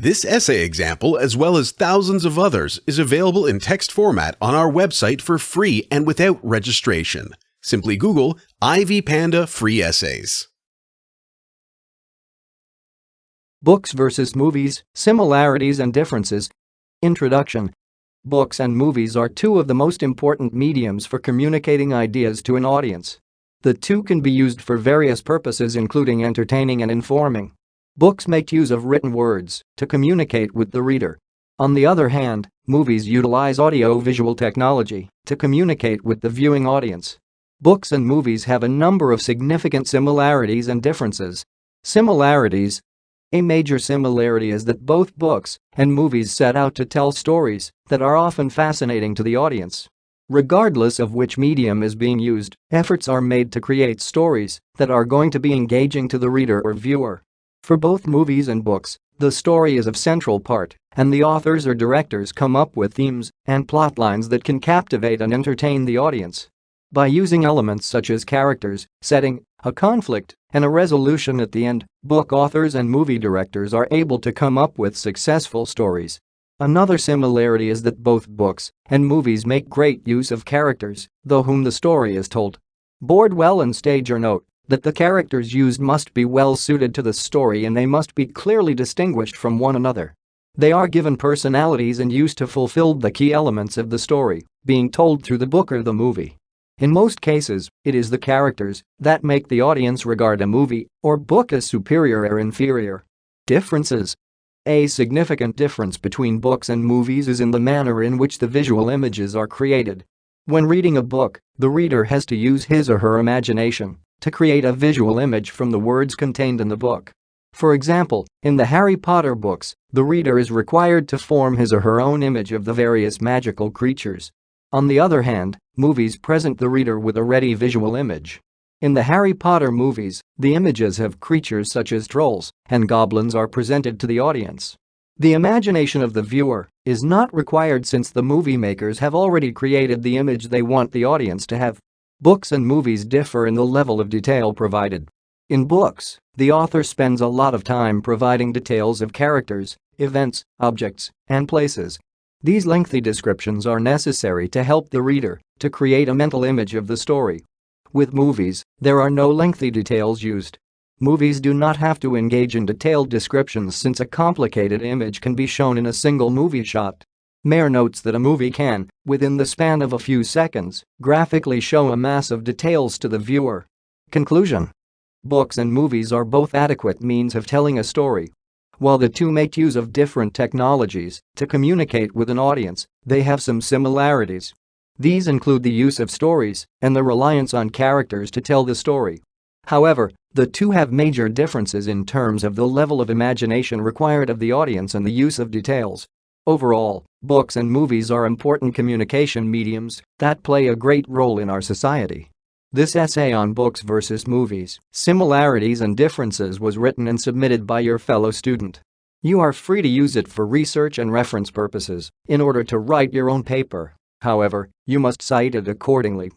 This essay example, as well as thousands of others, is available in text format on our website for free and without registration. Simply Google Ivy Panda Free Essays. Books versus movies, similarities and differences. Introduction. Books and movies are two of the most important mediums for communicating ideas to an audience. The two can be used for various purposes, including entertaining and informing. Books make use of written words to communicate with the reader. On the other hand, movies utilize audio-visual technology to communicate with the viewing audience. Books and movies have a number of significant similarities and differences. Similarities. A major similarity is that both books and movies set out to tell stories that are often fascinating to the audience. Regardless of which medium is being used, efforts are made to create stories that are going to be engaging to the reader or viewer. For both movies and books, the story is a central part, and the authors or directors come up with themes and plot lines that can captivate and entertain the audience. By using elements such as characters, setting, a conflict, and a resolution at the end, book authors and movie directors are able to come up with successful stories. Another similarity is that both books and movies make great use of characters, through whom the story is told. Bordwell and Staiger note that the characters used must be well suited to the story and they must be clearly distinguished from one another. They are given personalities and used to fulfill the key elements of the story being told through the book or the movie. In most cases, it is the characters that make the audience regard a movie or book as superior or inferior. Differences. A significant difference between books and movies is in the manner in which the visual images are created. When reading a book, the reader has to use his or her imagination to create a visual image from the words contained in the book. For example, in the Harry Potter books, the reader is required to form his or her own image of the various magical creatures. On the other hand, movies present the reader with a ready visual image. In the Harry Potter movies, the images of creatures such as trolls and goblins are presented to the audience. The imagination of the viewer is not required since the movie makers have already created the image they want the audience to have. Books and movies differ in the level of detail provided. In books, the author spends a lot of time providing details of characters, events, objects, and places. These lengthy descriptions are necessary to help the reader to create a mental image of the story. With movies, there are no lengthy details used. Movies do not have to engage in detailed descriptions since a complicated image can be shown in a single movie shot. Mayer notes that a movie can, within the span of a few seconds, graphically show a mass of details to the viewer. Conclusion. Books and movies are both adequate means of telling a story. While the two make use of different technologies to communicate with an audience, they have some similarities. These include the use of stories and the reliance on characters to tell the story. However, the two have major differences in terms of the level of imagination required of the audience and the use of details. Overall, books and movies are important communication mediums that play a great role in our society. This essay on books versus movies, similarities and differences was written and submitted by your fellow student. You are free to use it for research and reference purposes in order to write your own paper. However, you must cite it accordingly.